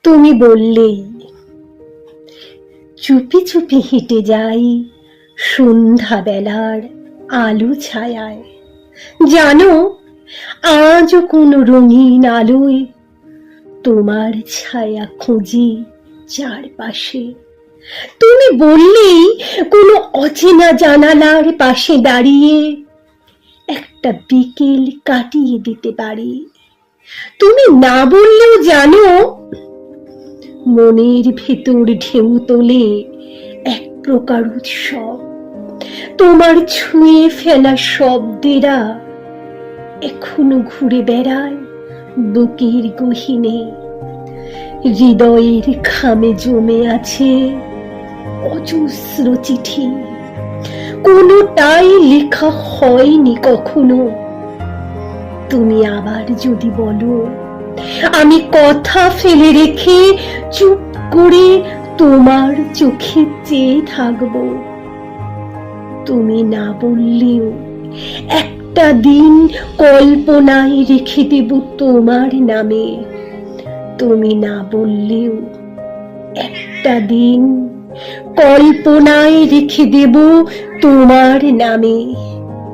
তুমি বললেই চুপি চুপি হেঁটে যাই সন্ধ্যা বেলার আলো ছায়ায়। জানো, আজও কোনো রঙিন আলোয় তোমার ছায়া খুঁজি চারপাশে। তুমি বললেই কোনো অচেনা জানালার পাশে দাঁড়িয়ে একটা বিকেল কাটিয়ে দিতে পারি। তুমি না বললেও জানো, মনের ভেতর ঢেউ তোলে এক প্রকার উৎসব। তোমার ছুঁয়ে ফেলা শব্দেরা এখনো ঘুরে বেড়ায় বুকের গহীনে। হৃদয়ের খামে জমে আছে অজস্র চিঠি, কোনোটাই লেখা হয়নি কখনো। তুমি আবার যদি বলো, আমি কথা ফেলে রেখে চুপ করে তোমার চোখে চেয়ে থাকবো। তুমি না বললেও একটা দিন কল্পনায় রেখে দেব তোমার নামে। তুমি না বললেও একটা দিন কল্পনায় রেখে দেব তোমার নামে।